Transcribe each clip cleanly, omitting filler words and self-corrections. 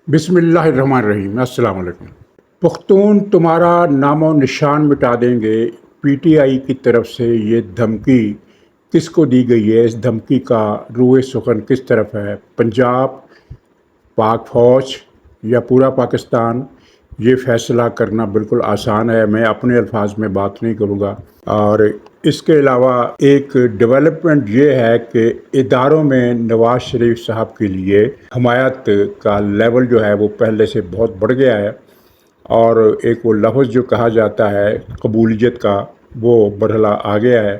بسم اللہ الرحمن الرحیم، السلام علیکم۔ پختون تمہارا نام و نشان مٹا دیں گے، پی ٹی آئی کی طرف سے یہ دھمکی کس کو دی گئی ہے؟ اس دھمکی کا روئے سخن کس طرف ہے؟ پنجاب، پاک فوج یا پورا پاکستان؟ یہ فیصلہ کرنا بالکل آسان ہے، میں اپنے الفاظ میں بات نہیں کروں گا۔ اور اس کے علاوہ ایک ڈیولپمنٹ یہ ہے کہ اداروں میں نواز شریف صاحب کے لیے حمایت کا لیول جو ہے وہ پہلے سے بہت بڑھ گیا ہے، اور ایک وہ لفظ جو کہا جاتا ہے قبولیت کا، وہ مرحلہ آ گیا ہے۔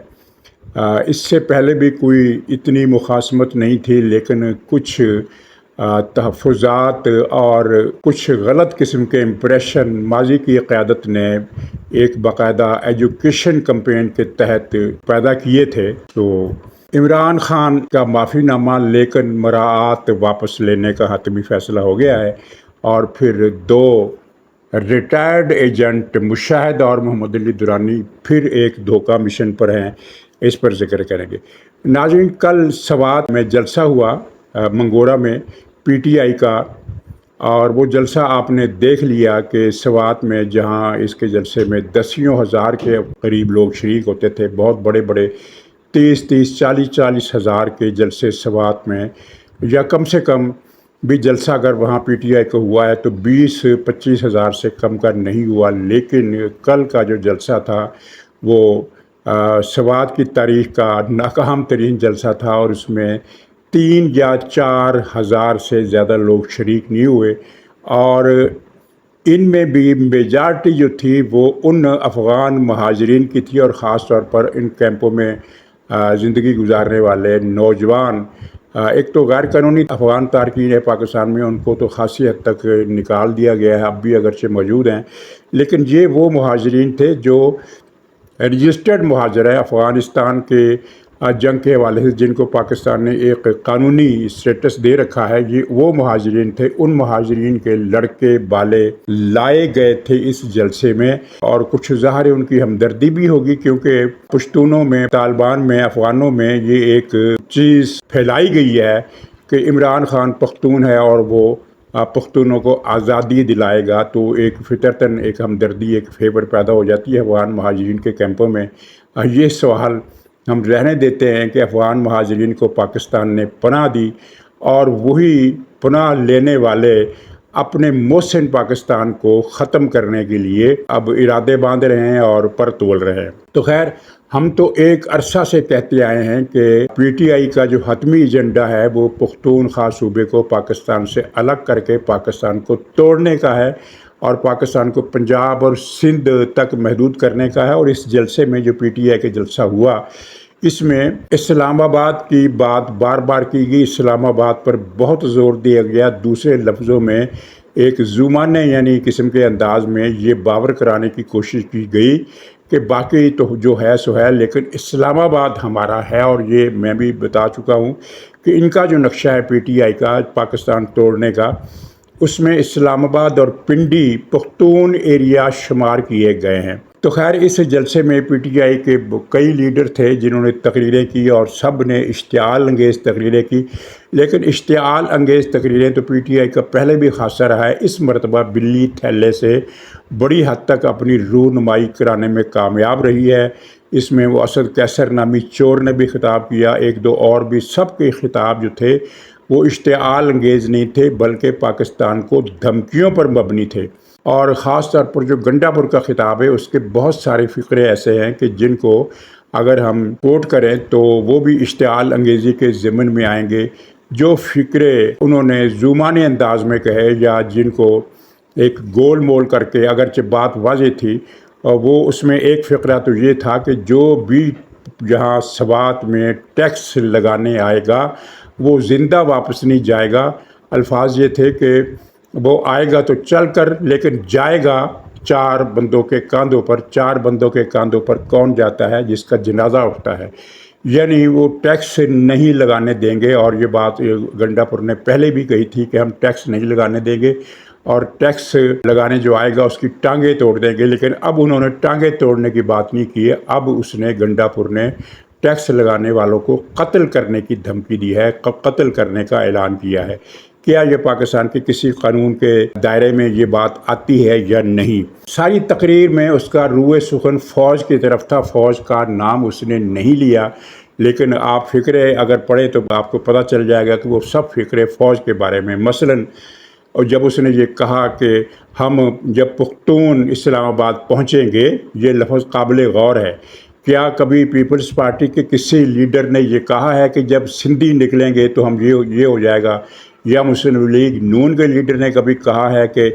اس سے پہلے بھی کوئی اتنی مخاصمت نہیں تھی، لیکن کچھ تحفظات اور کچھ غلط قسم کے امپریشن ماضی کی قیادت نے ایک باقاعدہ ایجوکیشن کمپین کے تحت پیدا کیے تھے۔ تو عمران خان کا معافی نامہ لیکن مراعات واپس لینے کا حتمی فیصلہ ہو گیا ہے، اور پھر دو ریٹائرڈ ایجنٹ مشاہد اور محمد علی درانی پھر ایک دھوکہ مشن پر ہیں، اس پر ذکر کریں گے۔ ناظرین، کل سوات میں جلسہ ہوا منگورا میں پی ٹی آئی کا، اور وہ جلسہ آپ نے دیکھ لیا کہ سوات میں جہاں اس کے جلسے میں دسیوں ہزار کے قریب لوگ شریک ہوتے تھے، بہت بڑے بڑے 30 40 ہزار کے جلسے سوات میں، یا کم سے کم بھی جلسہ اگر وہاں پی ٹی آئی کو ہوا ہے تو 20 25 ہزار سے کم کا نہیں ہوا۔ لیکن کل کا جو جلسہ تھا وہ سوات کی تاریخ کا ناکام ترین جلسہ تھا، اور اس میں 3 یا 4 ہزار سے زیادہ لوگ شریک نہیں ہوئے، اور ان میں بھی میجارٹی جو تھی وہ ان افغان مہاجرین کی تھی، اور خاص طور پر ان کیمپوں میں زندگی گزارنے والے نوجوان۔ ایک تو غیر قانونی افغان تارکین ہے پاکستان میں، ان کو تو خاصی حد تک نکال دیا گیا ہے، اب بھی اگرچہ موجود ہیں، لیکن یہ وہ مہاجرین تھے جو رجسٹرڈ مہاجر ہیں افغانستان کے جنگ کے حوالے سے، جن کو پاکستان نے ایک قانونی اسٹیٹس دے رکھا ہے۔ یہ وہ مہاجرین تھے، ان مہاجرین کے لڑکے بالے لائے گئے تھے اس جلسے میں، اور کچھ ظاہر ان کی ہمدردی بھی ہوگی، کیونکہ پشتونوں میں، طالبان میں، افغانوں میں یہ ایک چیز پھیلائی گئی ہے کہ عمران خان پختون ہے اور وہ پختونوں کو آزادی دلائے گا، تو ایک فطرتاً ایک ہمدردی، ایک فیور پیدا ہو جاتی ہے افغان مہاجرین کے کیمپوں میں۔ یہ سوال ہم رہنے دیتے ہیں کہ افغان مہاجرین کو پاکستان نے پناہ دی، اور وہی پناہ لینے والے اپنے محسن پاکستان کو ختم کرنے کے لیے اب ارادے باندھ رہے ہیں اور پر تول رہے ہیں۔ تو خیر، ہم تو ایک عرصہ سے کہتے آئے ہیں کہ پی ٹی آئی کا جو حتمی ایجنڈا ہے وہ پختونخوا صوبے کو پاکستان سے الگ کر کے پاکستان کو توڑنے کا ہے، اور پاکستان کو پنجاب اور سندھ تک محدود کرنے کا ہے۔ اور اس جلسے میں جو پی ٹی آئی کا جلسہ ہوا، اس میں اسلام آباد کی بات بار بار کی گئی، اسلام آباد پر بہت زور دیا گیا، دوسرے لفظوں میں ایک زومانے یعنی قسم کے انداز میں یہ باور کرانے کی کوشش کی گئی کہ باقی تو جو ہے سو ہے، لیکن اسلام آباد ہمارا ہے۔ اور یہ میں بھی بتا چکا ہوں کہ ان کا جو نقشہ ہے پی ٹی آئی کا پاکستان توڑنے کا، اس میں اسلام آباد اور پنڈی پختون ایریا شمار کیے گئے ہیں۔ تو خیر، اس جلسے میں پی ٹی آئی کے کئی لیڈر تھے جنہوں نے تقریریں کی، اور سب نے اشتعال انگیز تقریریں کی، لیکن اشتعال انگیز تقریریں تو پی ٹی آئی کا پہلے بھی خاصہ رہا ہے، اس مرتبہ بلی تھیلے سے بڑی حد تک اپنی رونمائی کرانے میں کامیاب رہی ہے۔ اس میں وہ اسد قیصر نامی چور نے بھی خطاب کیا، ایک دو اور بھی، سب کے خطاب جو تھے وہ اشتعال انگیز نہیں تھے، بلکہ پاکستان کو دھمکیوں پر مبنی تھے۔ اور خاص طور پر جو گنڈا پور کا خطاب ہے، اس کے بہت سارے فقرے ایسے ہیں کہ جن کو اگر ہم کوٹ کریں تو وہ بھی اشتعال انگیزی کے ضمن میں آئیں گے۔ جو فقرے انہوں نے زومانے انداز میں کہے، یا جن کو ایک گول مول کر کے، اگرچہ بات واضح تھی، وہ اس میں ایک فقرہ تو یہ تھا کہ جو بھی جہاں سوات میں ٹیکس لگانے آئے گا وہ زندہ واپس نہیں جائے گا۔ الفاظ یہ تھے کہ وہ آئے گا تو چل کر، لیکن جائے گا 4 بندوں کے کاندھوں پر۔ 4 بندوں کے کاندھوں پر کون جاتا ہے؟ جس کا جنازہ اٹھتا ہے، یعنی وہ ٹیکس نہیں لگانے دیں گے۔ اور یہ بات گنڈا پور نے پہلے بھی کہی تھی کہ ہم ٹیکس نہیں لگانے دیں گے، اور ٹیکس لگانے جو آئے گا اس کی ٹانگیں توڑ دیں گے۔ لیکن اب انہوں نے ٹانگیں توڑنے کی بات نہیں کی ہے، اب اس نے گنڈا پور نے ٹیکس لگانے والوں کو قتل کرنے کی دھمکی دی ہے، قتل کرنے کا اعلان کیا ہے۔ کیا یہ پاکستان کے کسی قانون کے دائرے میں یہ بات آتی ہے یا نہیں۔ ساری تقریر میں اس کا روئے سخن فوج کی طرف تھا، فوج کا نام اس نے نہیں لیا، لیکن آپ فقرے اگر پڑھیں تو آپ کو پتہ چل جائے گا کہ وہ سب فقرے فوج کے بارے میں، مثلاً اور جب اس نے یہ کہا کہ ہم جب پختون اسلام آباد پہنچیں گے، یہ لفظ قابل غور ہے۔ کیا کبھی پیپلز پارٹی کے کسی لیڈر نے یہ کہا ہے کہ جب سندھی نکلیں گے تو ہم یہ ہو جائے گا؟ یا مسلم لیگ نون کے لیڈر نے کبھی کہا ہے کہ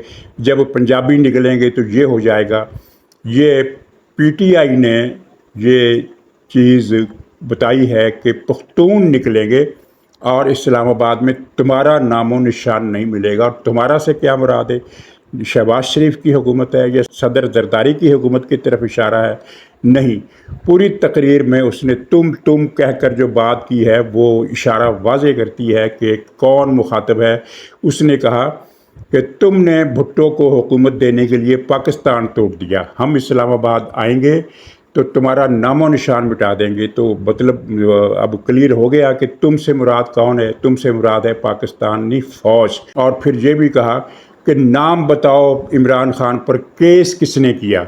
جب پنجابی نکلیں گے تو یہ ہو جائے گا؟ یہ پی ٹی آئی نے یہ چیز بتائی ہے کہ پختون نکلیں گے اور اسلام آباد میں تمہارا نام و نشان نہیں ملے گا۔ اور تمہارا سے کیا مراد ہے؟ شہباز شریف کی حکومت ہے یا صدر زرداری کی حکومت کی طرف اشارہ ہے؟ نہیں، پوری تقریر میں اس نے تم کہہ کر جو بات کی ہے وہ اشارہ واضح کرتی ہے کہ کون مخاطب ہے۔ اس نے کہا کہ تم نے بھٹو کو حکومت دینے کے لیے پاکستان توڑ دیا، ہم اسلام آباد آئیں گے تو تمہارا نام و نشان مٹا دیں گے۔ تو مطلب اب کلیئر ہو گیا کہ تم سے مراد کون ہے؟ تم سے مراد ہے پاکستانی فوج۔ اور پھر یہ بھی کہا کہ نام بتاؤ عمران خان پر کیس کس نے کیا،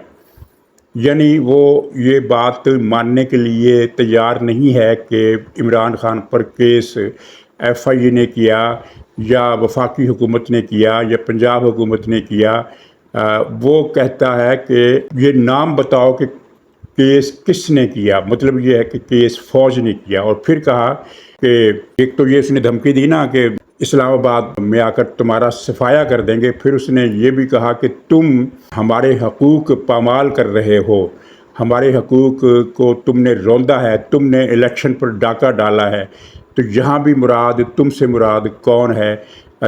یعنی وہ یہ بات ماننے کے لیے تیار نہیں ہے کہ عمران خان پر کیس ایف آئی اے نے کیا یا وفاقی حکومت نے کیا یا پنجاب حکومت نے کیا۔ وہ کہتا ہے کہ یہ نام بتاؤ کہ کیس کس نے کیا، مطلب یہ ہے کہ کیس فوج نے کیا۔ اور پھر کہا کہ ایک تو یہ اس نے دھمکی دی نا کہ اسلام آباد میں آ کر تمہارا صفایا کر دیں گے، پھر اس نے یہ بھی کہا کہ تم ہمارے حقوق پامال کر رہے ہو، ہمارے حقوق کو تم نے روندا ہے، تم نے الیکشن پر ڈاکہ ڈالا ہے۔ تو یہاں بھی مراد تم سے مراد کون ہے؟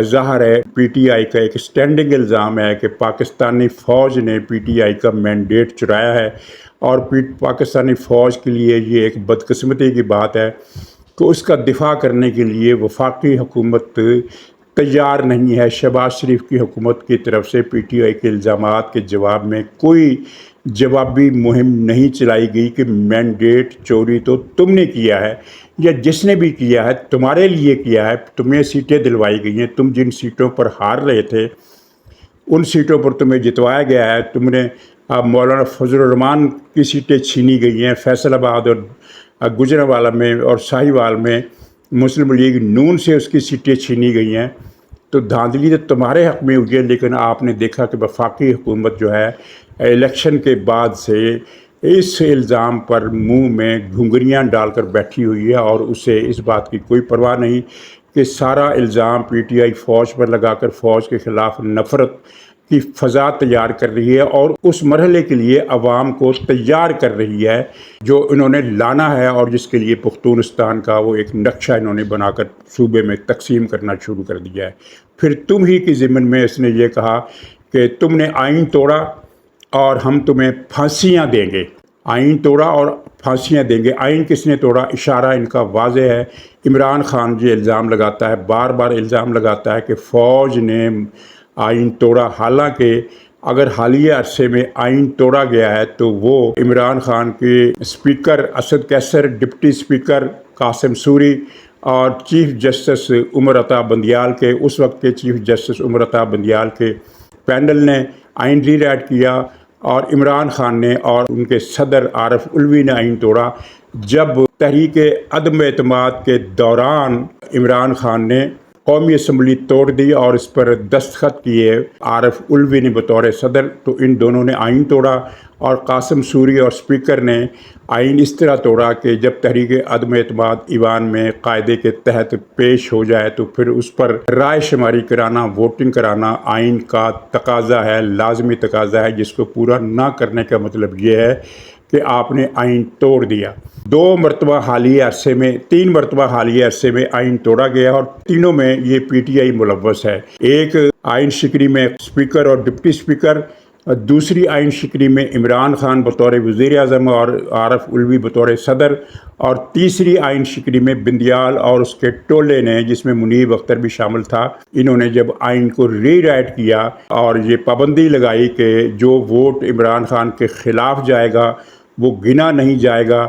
ظاہر ہے پی ٹی آئی کا ایک اسٹینڈنگ الزام ہے کہ پاکستانی فوج نے پی ٹی آئی کا مینڈیٹ چرایا ہے، اور پاکستانی فوج کے لیے یہ ایک بدقسمتی کی بات ہے کہ اس کا دفاع کرنے کے لیے وفاقی حکومت تیار نہیں ہے۔ شہباز شریف کی حکومت کی طرف سے پی ٹی آئی کے الزامات کے جواب میں کوئی جوابی مہم نہیں چلائی گئی کہ مینڈیٹ چوری تو تم نے کیا ہے، یا جس نے بھی کیا ہے تمہارے لیے کیا ہے، تمہیں سیٹیں دلوائی گئی ہیں، تم جن سیٹوں پر ہار رہے تھے ان سیٹوں پر تمہیں جتوایا گیا ہے۔ تم نے مولانا فضل الرحمان کی سیٹیں چھینی گئی ہیں، فیصل آباد اور گجرانوالہ میں اور ساہیوال میں مسلم لیگ نون سے اس کی سیٹیں چھینی گئی ہیں۔ تو دھاندلی تو تمہارے حق میں ہوئی ہے، لیکن آپ نے دیکھا کہ وفاقی حکومت جو ہے الیکشن کے بعد سے اس الزام پر منہ میں گھنگریاں ڈال کر بیٹھی ہوئی ہے، اور اسے اس بات کی کوئی پرواہ نہیں کہ سارا الزام پی ٹی آئی فوج پر لگا کر فوج کے خلاف نفرت کی فضا تیار کر رہی ہے، اور اس مرحلے کے لیے عوام کو تیار کر رہی ہے جو انہوں نے لانا ہے، اور جس کے لیے پختونستان کا وہ ایک نقشہ انہوں نے بنا کر صوبے میں تقسیم کرنا شروع کر دیا ہے۔ پھر تم ہی کی ضمن میں اس نے یہ کہا کہ تم نے آئین توڑا اور ہم تمہیں پھانسیاں دیں گے، آئین توڑا اور پھانسیاں دیں گے۔ آئین کس نے توڑا؟ اشارہ ان کا واضح ہے، عمران خان جو الزام لگاتا ہے، بار بار الزام لگاتا ہے کہ فوج نے آئین توڑا، حالانکہ اگر حالیہ عرصے میں آئین توڑا گیا ہے تو وہ عمران خان کے اسپیکر اسد کیسر، ڈپٹی اسپیکر قاسم سوری اور چیف جسٹس عمر عطا بندیال کے، اس وقت کے چیف جسٹس عمر عطا بندیال کے پینل نے آئین ری رائٹ کیا، اور عمران خان نے اور ان کے صدر عارف الوی نے آئین توڑا۔ جب تحریک عدم اعتماد کے دوران عمران خان نے قومی اسمبلی توڑ دی اور اس پر دستخط کیے عارف الوی نے بطور صدر، تو ان دونوں نے آئین توڑا، اور قاسم سوری اور اسپیکر نے آئین اس طرح توڑا کہ جب تحریک عدم اعتماد ایوان میں قاعدے کے تحت پیش ہو جائے تو پھر اس پر رائے شماری کرانا، ووٹنگ کرانا آئین کا تقاضا ہے، لازمی تقاضا ہے، جس کو پورا نہ کرنے کا مطلب یہ ہے کہ آپ نے آئین توڑ دیا۔ 2 مرتبہ حالیہ عرصے میں، 3 مرتبہ حالیہ عرصے میں آئین توڑا گیا، اور تینوں میں یہ پی ٹی آئی ملوث ہے۔ ایک آئین شکنی میں اسپیکر اور ڈپٹی اسپیکر، دوسری آئین شکنی میں عمران خان بطور وزیر اعظم اور عارف الوی بطور صدر، اور تیسری آئین شکنی میں بندیال اور اس کے ٹولے نے، جس میں منیب اختر بھی شامل تھا، انہوں نے جب آئین کو ری رائٹ کیا اور یہ پابندی لگائی کہ جو ووٹ عمران خان کے خلاف جائے گا وہ گنا نہیں جائے گا،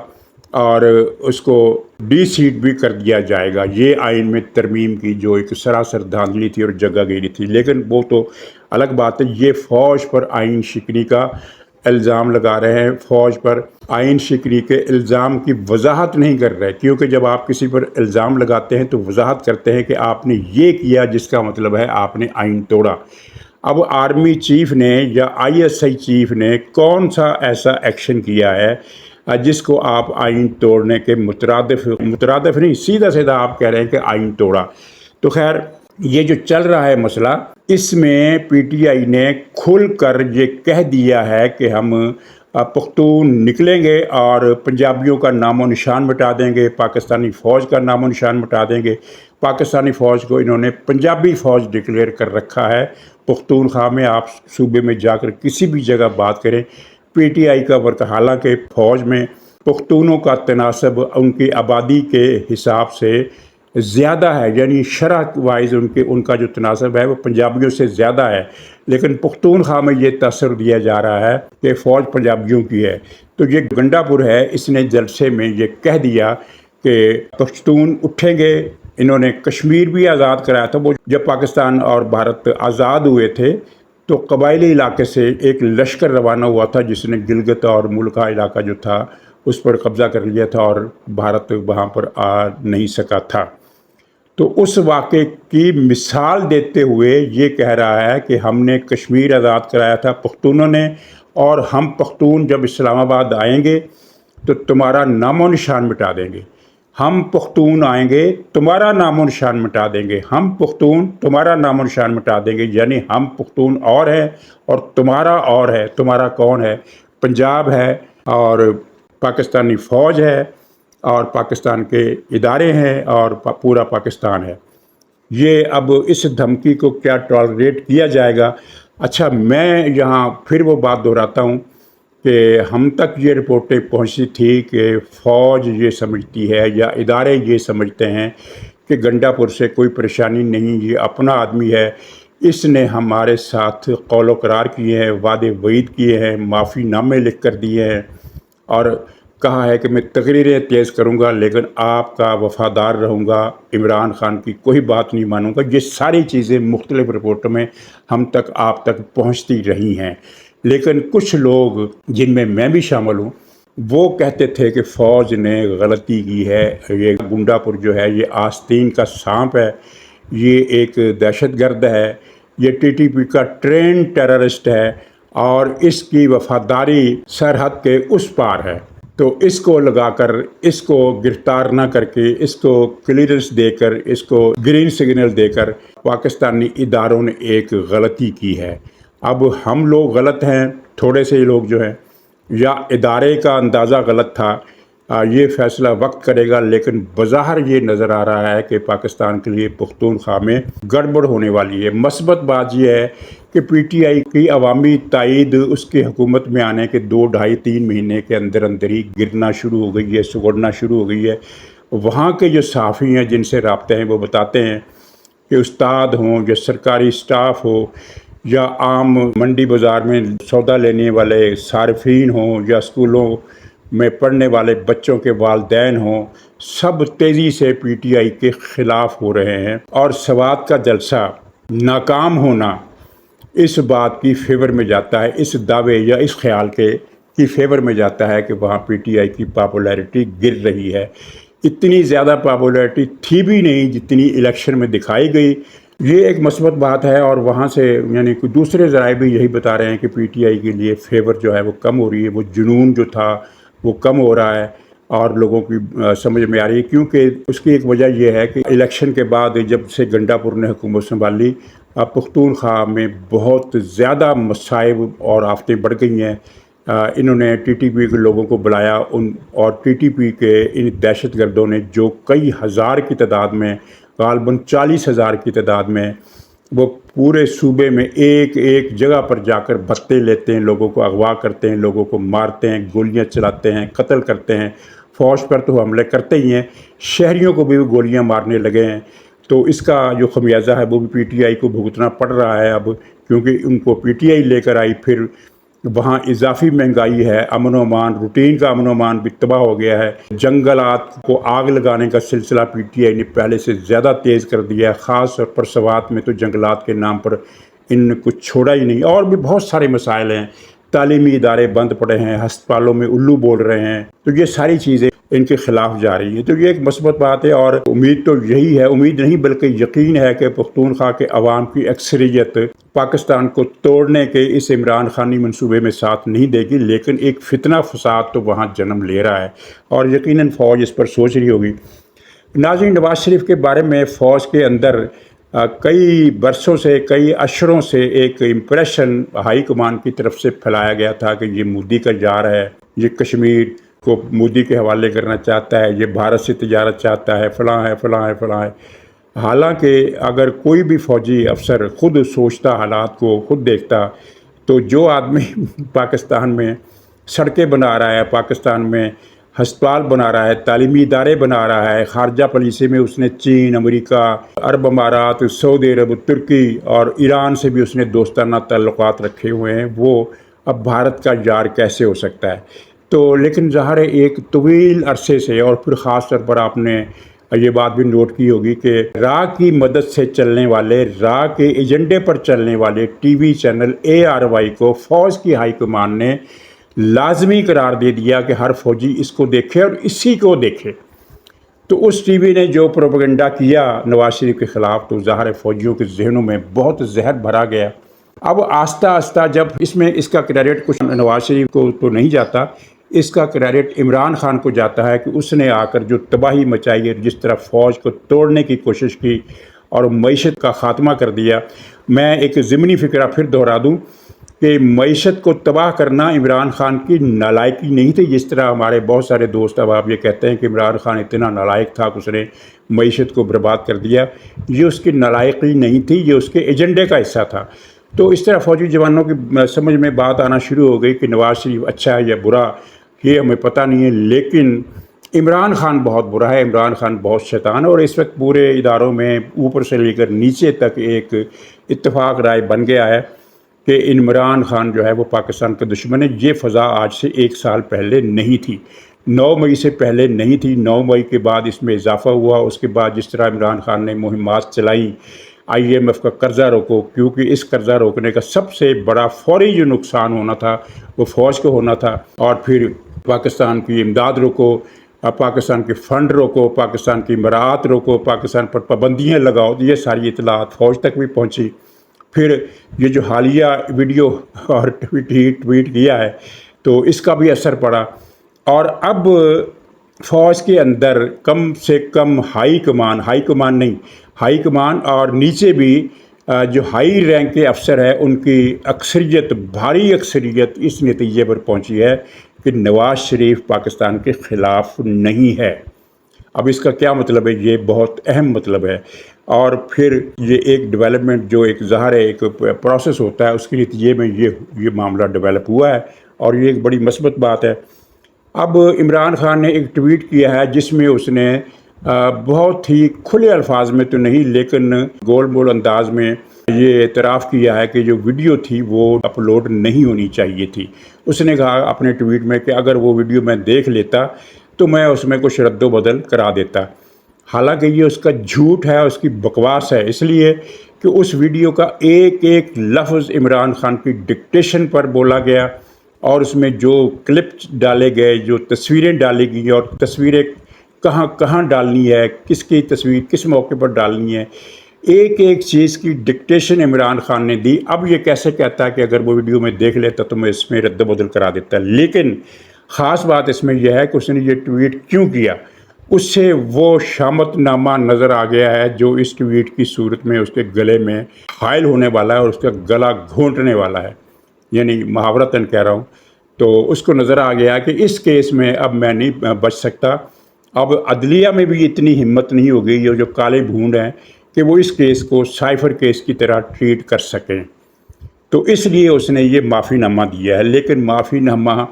اور اس کو ڈی سیٹ بھی کر دیا جائے گا۔ یہ آئین میں ترمیم کی جو ایک سراسر دھاندلی تھی اور جگہ گیری تھی، لیکن وہ تو الگ بات ہے۔ یہ فوج پر آئین شکنی کا الزام لگا رہے ہیں، فوج پر آئین شکنی کے الزام کی وضاحت نہیں کر رہے، کیونکہ جب آپ کسی پر الزام لگاتے ہیں تو وضاحت کرتے ہیں کہ آپ نے یہ کیا، جس کا مطلب ہے آپ نے آئین توڑا۔ اب آرمی چیف نے یا آئی ایس آئی چیف نے کون سا ایسا ایکشن کیا ہے جس کو آپ آئین توڑنے کے مترادف نہیں، سیدھا سیدھا آپ کہہ رہے ہیں کہ آئین توڑا۔ تو خیر، یہ جو چل رہا ہے مسئلہ، اس میں پی ٹی آئی نے کھل کر یہ کہہ دیا ہے کہ ہم پختون نکلیں گے اور پنجابیوں کا نام و نشان مٹا دیں گے، پاکستانی فوج کا نام و نشان مٹا دیں گے۔ پاکستانی فوج کو انہوں نے پنجابی فوج ڈکلیئر کر رکھا ہے۔ پختونخوا میں آپ صوبے میں جا کر کسی بھی جگہ بات کریں، پی ٹی آئی کا ورک، حالانکہ فوج میں پختونوں کا تناسب ان کی آبادی کے حساب سے زیادہ ہے، یعنی شرح وائز ان کا جو تناسب ہے وہ پنجابیوں سے زیادہ ہے، لیکن پختونخوا میں یہ تاثر دیا جا رہا ہے کہ فوج پنجابیوں کی ہے۔ تو یہ گنڈا پور ہے، اس نے جلسے میں یہ کہہ دیا کہ پختون اٹھیں گے۔ انہوں نے کشمیر بھی آزاد کرایا تھا۔ وہ جب پاکستان اور بھارت آزاد ہوئے تھے تو قبائلی علاقے سے ایک لشکر روانہ ہوا تھا جس نے گلگت اور ملکہ علاقہ جو تھا اس پر قبضہ کر لیا تھا اور بھارت وہاں پر آ نہیں سکا تھا۔ تو اس واقعے کی مثال دیتے ہوئے یہ کہہ رہا ہے کہ ہم نے کشمیر آزاد کرایا تھا پختونوں نے، اور ہم پختون جب اسلام آباد آئیں گے تو تمہارا نام و نشان مٹا دیں گے۔ ہم پختون آئیں گے، تمہارا نام و نشان مٹا دیں گے۔ ہم پختون تمہارا نام و نشان مٹا دیں گے، یعنی ہم پختون اور ہیں اور تمہارا اور ہے۔ تمہارا کون ہے؟ پنجاب ہے اور پاکستانی فوج ہے اور پاکستان کے ادارے ہیں اور پورا پاکستان ہے۔ یہ اب اس دھمکی کو کیا ٹالریٹ کیا جائے گا؟ اچھا، میں یہاں پھر وہ بات دہراتا ہوں کہ ہم تک یہ رپورٹیں پہنچی تھی کہ فوج یہ سمجھتی ہے یا ادارے یہ سمجھتے ہیں کہ گنڈا پور سے کوئی پریشانی نہیں، یہ اپنا آدمی ہے، اس نے ہمارے ساتھ قول و قرار کیے ہیں، وعدے وعید کیے ہیں، معافی نامے لکھ کر دیے ہیں اور کہا ہے کہ میں تقریریں تیز کروں گا لیکن آپ کا وفادار رہوں گا، عمران خان کی کوئی بات نہیں مانوں گا۔ یہ ساری چیزیں مختلف رپورٹوں میں ہم تک آپ تک پہنچتی رہی ہیں، لیکن کچھ لوگ جن میں بھی شامل ہوں وہ کہتے تھے کہ فوج نے غلطی کی ہے، یہ گنڈا پور جو ہے یہ آستین کا سانپ ہے، یہ ایک دہشت گرد ہے، یہ ٹی ٹی پی کا ٹرین ٹیررسٹ ہے اور اس کی وفاداری سرحد کے اس پار ہے۔ تو اس کو لگا کر، اس کو گرفتار نہ کر کے، اس کو کلیئرنس دے کر، اس کو گرین سگنل دے کر پاکستانی اداروں نے ایک غلطی کی ہے۔ اب ہم لوگ غلط ہیں، تھوڑے سے لوگ جو ہیں، یا ادارے کا اندازہ غلط تھا، یہ فیصلہ وقت کرے گا، لیکن بظاہر یہ نظر آ رہا ہے کہ پاکستان کے لیے پختونخوا میں گڑبڑ ہونے والی ہے۔ مثبت بات یہ ہے کہ پی ٹی آئی کی عوامی تائید اس کی حکومت میں آنے کے 2-2.5-3 مہینے کے اندر اندر ہی گرنا شروع ہو گئی ہے، سگڑنا شروع ہو گئی ہے۔ وہاں کے جو صحافی ہیں جن سے رابطے ہیں وہ بتاتے ہیں کہ استاد ہوں یا سرکاری سٹاف ہو یا عام منڈی بازار میں سودا لینے والے صارفین ہوں یا اسکولوں میں پڑھنے والے بچوں کے والدین ہوں، سب تیزی سے پی ٹی آئی کے خلاف ہو رہے ہیں، اور سوات کا جلسہ ناکام ہونا اس بات کی فیور میں جاتا ہے، اس دعوے یا اس خیال کی فیور میں جاتا ہے کہ وہاں پی ٹی آئی کی پاپولیرٹی گر رہی ہے۔ اتنی زیادہ پاپولیرٹی تھی بھی نہیں جتنی الیکشن میں دکھائی گئی۔ یہ ایک مثبت بات ہے، اور وہاں سے یعنی کوئی دوسرے ذرائع بھی یہی بتا رہے ہیں کہ پی ٹی آئی کے لیے فیور جو ہے وہ کم ہو رہی ہے، وہ جنون جو تھا وہ کم ہو رہا ہے اور لوگوں کی سمجھ میں آ رہی ہے، کیونکہ اس کی ایک وجہ یہ ہے کہ الیکشن کے بعد جب سے گنڈا پور نے حکومت سنبھالی، پختونخوا میں بہت زیادہ مصائب اور آفتیں بڑھ گئی ہیں۔ انہوں نے ٹی ٹی پی کے لوگوں کو بلایا، اور ٹی ٹی پی کے ان دہشت گردوں نے جو کئی ہزار کی تعداد میں، غالباً 40,000 کی تعداد میں، وہ پورے صوبے میں ایک ایک جگہ پر جا کر بھتے لیتے ہیں، لوگوں کو اغوا کرتے ہیں، لوگوں کو مارتے ہیں، گولیاں چلاتے ہیں، قتل کرتے ہیں، فوج پر تو حملے کرتے ہی ہیں، شہریوں کو بھی گولیاں مارنے لگے ہیں۔ تو اس کا جو خمیازہ ہے وہ بھی پی ٹی آئی کو بھگتنا پڑ رہا ہے اب، کیونکہ ان کو پی ٹی آئی لے کر آئی، پھر وہاں اضافی مہنگائی ہے، امن و امان، روٹین کا امن و امان بھی تباہ ہو گیا ہے، جنگلات کو آگ لگانے کا سلسلہ پی ٹی آئی نے پہلے سے زیادہ تیز کر دیا ہے، خاص طور پر سوات میں تو جنگلات کے نام پر ان نے کچھ چھوڑا ہی نہیں، اور بھی بہت سارے مسائل ہیں، تعلیمی ادارے بند پڑے ہیں، ہسپتالوں میں الو بول رہے ہیں، تو یہ ساری چیزیں ان کے خلاف جا رہی ہیں، تو یہ ایک مثبت بات ہے، اور امید تو یہی ہے، امید نہیں بلکہ یقین ہے کہ پختونخوا کے عوام کی اکثریت پاکستان کو توڑنے کے اس عمران خانی منصوبے میں ساتھ نہیں دے گی، لیکن ایک فتنہ فساد تو وہاں جنم لے رہا ہے، اور یقیناً فوج اس پر سوچ رہی ہوگی۔ ناظرین، نواز شریف کے بارے میں فوج کے اندر کئی برسوں سے، کئی اشروں سے ایک امپریشن ہائی کمان کی طرف سے پھیلایا گیا تھا کہ یہ مودی کا جار ہے، یہ کشمیر کو مودی کے حوالے کرنا چاہتا ہے، یہ بھارت سے تجارت چاہتا ہے، فلاں ہے فلاں ہے فلاں ہے۔ حالانکہ اگر کوئی بھی فوجی افسر خود سوچتا، حالات کو خود دیکھتا، تو جو آدمی پاکستان میں سڑکیں بنا رہا ہے، پاکستان میں ہسپتال بنا رہا ہے، تعلیمی ادارے بنا رہا ہے، خارجہ پالیسی میں اس نے چین، امریکہ، عرب امارات، سعودی عرب، ترکی اور ایران سے بھی اس نے دوستانہ تعلقات رکھے ہوئے ہیں، وہ اب بھارت کا جار کیسے ہو سکتا ہے؟ تو لیکن ظاہر ہے ایک طویل عرصے سے، اور پھر خاص طور پر آپ نے یہ بات بھی نوٹ کی ہوگی کہ را کی مدد سے چلنے والے، را کے ایجنڈے پر چلنے والے ٹی وی چینل ARY کو فوج کی ہائی کمان نے لازمی قرار دے دیا کہ ہر فوجی اس کو دیکھے اور اسی کو دیکھے۔ تو اس ٹی وی نے جو پروپیگنڈا کیا نواز شریف کے خلاف، تو ظاہر فوجیوں کے ذہنوں میں بہت زہر بھرا گیا۔ اب آہستہ آہستہ جب اس کا کریڈٹ کچھ نواز شریف کو تو نہیں جاتا، اس کا کریڈٹ عمران خان کو جاتا ہے کہ اس نے آ کر جو تباہی مچائی ہے، جس طرح فوج کو توڑنے کی کوشش کی اور معیشت کا خاتمہ کر دیا۔ میں ایک ضمنی فکرہ پھر دہرا دوں کہ معیشت کو تباہ کرنا عمران خان کی نالائکی نہیں تھی، جس طرح ہمارے بہت سارے دوست اب آپ یہ کہتے ہیں کہ عمران خان اتنا نالائق تھا کہ اس نے معیشت کو برباد کر دیا۔ یہ اس کی نالائکی نہیں تھی، یہ اس کے ایجنڈے کا حصہ تھا۔ تو اس طرح فوجی جوانوں کی سمجھ میں بات آنا شروع ہو گئی کہ نواز شریف اچھا ہے یا برا، یہ ہمیں پتہ نہیں ہے، لیکن عمران خان بہت برا ہے، عمران خان بہت شیطان ہے، اور اس وقت پورے اداروں میں اوپر سے لے کر نیچے تک ایک اتفاق رائے بن گیا ہے کہ عمران خان جو ہے وہ پاکستان کا دشمن ہے۔ یہ فضا آج سے 1 سال پہلے نہیں تھی، 9 مئی سے پہلے نہیں تھی، 9 مئی کے بعد اس میں اضافہ ہوا۔ اس کے بعد جس طرح عمران خان نے مہمات چلائیں، IMF کا قرضہ روکو، کیونکہ اس قرضہ روکنے کا سب سے بڑا فوری جو نقصان ہونا تھا وہ فوج کو ہونا تھا، اور پھر پاکستان کی امداد روکو، پاکستان کے فنڈ روکو، پاکستان کی مراعات روکو، پاکستان پر پابندیاں لگاؤ، یہ ساری اطلاعات فوج تک بھی پہنچی۔ پھر یہ جو حالیہ ویڈیو اور ٹویٹ کیا ہے تو اس کا بھی اثر پڑا، اور اب فوج کے اندر کم سے کم ہائی کمان اور نیچے بھی جو ہائی رینک کے افسر ہیں، ان کی اکثریت، بھاری اکثریت اس نتیجے پر پہنچی ہے کہ نواز شریف پاکستان کے خلاف نہیں ہے۔ اب اس کا کیا مطلب ہے؟ یہ بہت اہم مطلب ہے، اور پھر یہ ایک ڈیولپمنٹ جو ایک ظاہر ہے ایک پروسیس ہوتا ہے، اس کے نتیجے میں یہ معاملہ ڈیولپ ہوا ہے، اور یہ ایک بڑی مثبت بات ہے۔ اب عمران خان نے ایک ٹویٹ کیا ہے جس میں اس نے بہت ہی کھلے الفاظ میں تو نہیں لیکن گول مول انداز میں یہ اعتراف کیا ہے کہ جو ویڈیو تھی وہ اپلوڈ نہیں ہونی چاہیے تھی۔ اس نے کہا اپنے ٹویٹ میں کہ اگر وہ ویڈیو میں دیکھ لیتا تو میں اس میں کچھ رد و بدل کرا دیتا۔ حالانکہ یہ اس کا جھوٹ ہے، اس کی بکواس ہے، اس لیے کہ اس ویڈیو کا ایک ایک لفظ عمران خان کی ڈکٹیشن پر بولا گیا، اور اس میں جو کلپس ڈالے گئے، جو تصویریں ڈالی گئی، اور تصویریں کہاں ڈالنی ہے، کس کی تصویر کس موقع پر ڈالنی ہے، ایک ایک چیز کی ڈکٹیشن عمران خان نے دی۔ اب یہ کیسے کہتا ہے کہ اگر وہ ویڈیو میں دیکھ لیتا تو میں اس میں رد و بدل کرا دیتا، لیکن خاص بات اس میں یہ ہے کہ اس نے یہ ٹویٹ کیوں کیا، اس سے وہ شامت نامہ نظر آ گیا ہے جو اس ٹویٹ کی صورت میں اس کے گلے میں حائل ہونے والا ہے اور اس کا گلا گھونٹنے والا ہے، یعنی محاورتاً کہہ رہا ہوں۔ تو اس کو نظر آ گیا کہ اس کیس میں اب میں نہیں بچ سکتا، اب عدلیہ میں بھی اتنی ہمت نہیں ہو گئی، یہ جو کالے بھونڈ ہیں، کہ وہ اس کیس کو سائفر کیس کی طرح ٹریٹ کر سکیں، تو اس لیے اس نے یہ معافی نامہ دیا ہے۔ لیکن معافی نامہ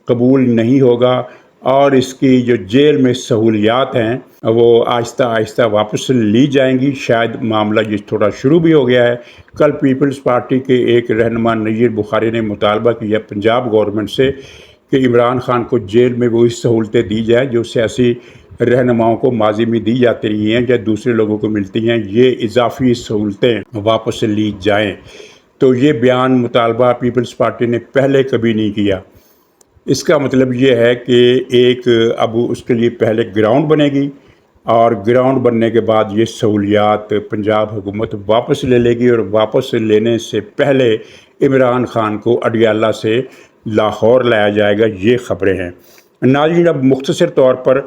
قبول نہیں ہوگا، اور اس کی جو جیل میں سہولیات ہیں وہ آہستہ آہستہ واپس لی جائیں گی. شاید معاملہ یہ تھوڑا شروع بھی ہو گیا ہے. کل پیپلز پارٹی کے ایک رہنما نذیر بخاری نے مطالبہ کیا پنجاب گورنمنٹ سے کہ عمران خان کو جیل میں وہی سہولتیں دی جائیں جو سیاسی رہنماؤں کو ماضی میں دی جاتی رہی ہیں یا دوسرے لوگوں کو ملتی ہیں. یہ اضافی سہولتیں واپس لی جائیں. تو یہ بیان مطالبہ پیپلز پارٹی نے پہلے کبھی نہیں کیا. اس کا مطلب یہ ہے کہ ایک اب اس کے لیے پہلے گراؤنڈ بنے گی اور گراؤنڈ بننے کے بعد یہ سہولیات پنجاب حکومت واپس لے لے گی اور واپس لینے سے پہلے عمران خان کو اڈیالہ سے لاہور لایا جائے گا. یہ خبریں ہیں. ناظرین اب مختصر طور پر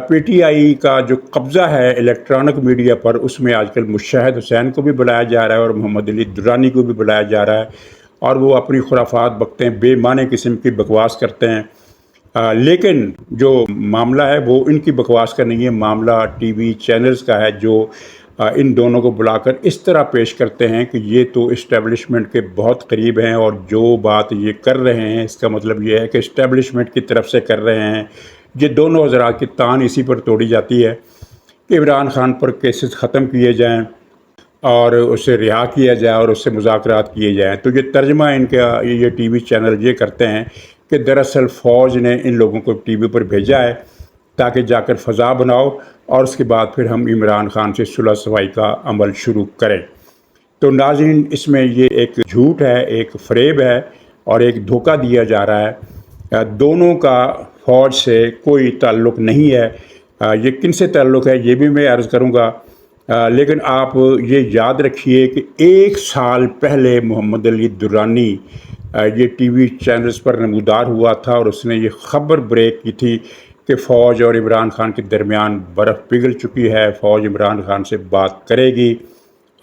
پی ٹی آئی کا جو قبضہ ہے الیکٹرانک میڈیا پر اس میں آج کل مشاہد حسین کو بھی بلایا جا رہا ہے اور محمد علی درانی کو بھی بلایا جا رہا ہے اور وہ اپنی خرافات بکتے ہیں, بے معنی قسم کی بکواس کرتے ہیں. لیکن جو معاملہ ہے وہ ان کی بکواس کا نہیں ہے, معاملہ ٹی وی چینلز کا ہے جو ان دونوں کو بلا کر اس طرح پیش کرتے ہیں کہ یہ تو اسٹیبلشمنٹ کے بہت قریب ہیں اور جو بات یہ کر رہے ہیں اس کا مطلب یہ ہے کہ اسٹیبلشمنٹ کی طرف سے کر رہے ہیں. یہ دونوں حضرات کی تان اسی پر توڑی جاتی ہے کہ عمران خان پر کیسز ختم کیے جائیں اور اسے رہا کیا جائے اور اس سے مذاکرات کیے جائیں. تو یہ ترجمہ ان کا یہ ٹی وی چینل یہ کرتے ہیں کہ دراصل فوج نے ان لوگوں کو ٹی وی پر بھیجا ہے تاکہ جا کر فضا بناؤ اور اس کے بعد پھر ہم عمران خان سے صلح صفائی کا عمل شروع کریں. تو ناظرین اس میں یہ ایک جھوٹ ہے, ایک فریب ہے اور ایک دھوکہ دیا جا رہا ہے. دونوں کا فوج سے کوئی تعلق نہیں ہے. یہ کن سے تعلق ہے یہ بھی میں عرض کروں گا, لیکن آپ یہ یاد رکھیے کہ 1 سال پہلے محمد علی درانی یہ ٹی وی چینلز پر نمودار ہوا تھا اور اس نے یہ خبر بریک کی تھی کہ فوج اور عمران خان کے درمیان برف پگھل چکی ہے, فوج عمران خان سے بات کرے گی.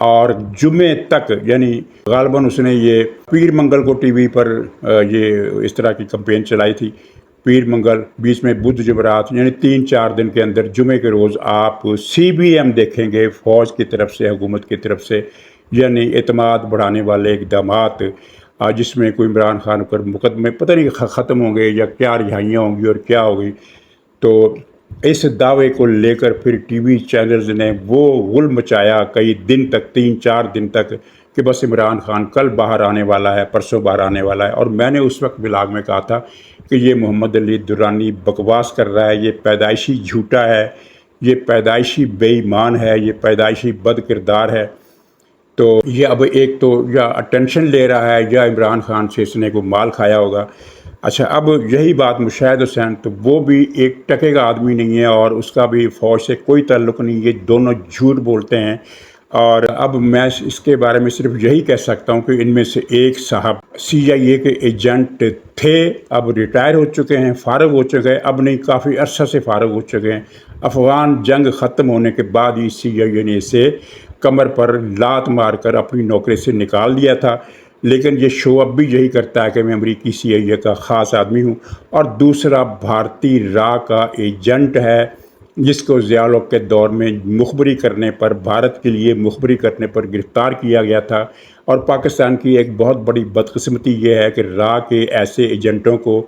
اور جمعے تک یعنی غالباً اس نے یہ پیر منگل کو ٹی وی پر یہ اس طرح کی کمپین چلائی تھی. پیر منگل بیچ میں بدھ جمعرات یعنی 3-4 دن کے اندر جمعے کے روز آپ سی بی ایم دیکھیں گے فوج کی طرف سے, حکومت کی طرف سے, یعنی اعتماد بڑھانے والے اقدامات جس میں کوئی عمران خان پر مقدمے پتہ نہیں ختم ہوں گے یا کیا رہائیاں ہوں گی اور کیا ہوگی. تو اس دعوے کو لے کر پھر ٹی وی چینلز نے وہ غل مچایا کئی دن تک, 3-4 دن تک کہ بس عمران خان کل باہر آنے والا ہے, پرسوں باہر آنے والا ہے. اور میں نے اس وقت بلاگ میں کہا تھا کہ یہ محمد علی درانی بکواس کر رہا ہے, یہ پیدائشی جھوٹا ہے, یہ پیدائشی بے ایمان ہے, یہ پیدائشی بد کردار ہے. تو یہ اب ایک تو یا اٹینشن لے رہا ہے یا عمران خان سے اس نے کو مال کھایا ہوگا. اچھا اب یہی بات مشاہد حسین, تو وہ بھی ایک ٹکے کا آدمی نہیں ہے اور اس کا بھی فوج سے کوئی تعلق نہیں. یہ دونوں جھوٹ بولتے ہیں. اور اب میں اس کے بارے میں صرف یہی کہہ سکتا ہوں کہ ان میں سے ایک صاحب CIA کے ایجنٹ تھے, اب ریٹائر ہو چکے ہیں, فارغ ہو چکے ہیں, اب نہیں کافی عرصہ سے فارغ ہو چکے ہیں. افغان جنگ ختم ہونے کے بعد ہی CIA نے اسے کمر پر لات مار کر اپنی نوکری سے نکال دیا تھا. لیکن یہ شو اب بھی یہی کرتا ہے کہ میں امریکی CIA کا خاص آدمی ہوں. اور دوسرا بھارتی راہ کا ایجنٹ ہے جس کو ضیاء الحق کے دور میں مخبری کرنے پر, بھارت کے لیے مخبری کرنے پر گرفتار کیا گیا تھا. اور پاکستان کی ایک بہت بڑی بدقسمتی یہ ہے کہ راہ کے ایسے ایجنٹوں کو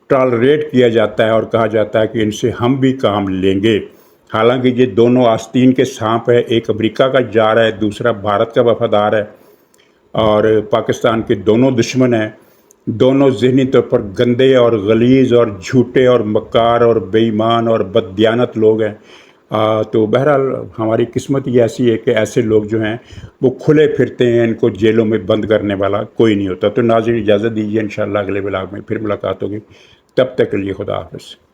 ٹالریٹ کیا جاتا ہے اور کہا جاتا ہے کہ ان سے ہم بھی کام لیں گے. حالانکہ یہ دونوں آستین کے سانپ ہے, ایک امریکہ کا جار ہے, دوسرا بھارت کا وفادار ہے. اور پاکستان کے دونوں دشمن ہیں, دونوں ذہنی طور پر گندے اور غلیظ اور جھوٹے اور مکار اور بے ایمان اور بددیانت لوگ ہیں. تو بہرحال ہماری قسمت یہ ایسی ہے کہ ایسے لوگ جو ہیں وہ کھلے پھرتے ہیں, ان کو جیلوں میں بند کرنے والا کوئی نہیں ہوتا. تو ناظرین اجازت دیجیے, انشاءاللہ اگلے بلاگ میں پھر ملاقات ہوگی. تب تک کے لیے خدا حافظ.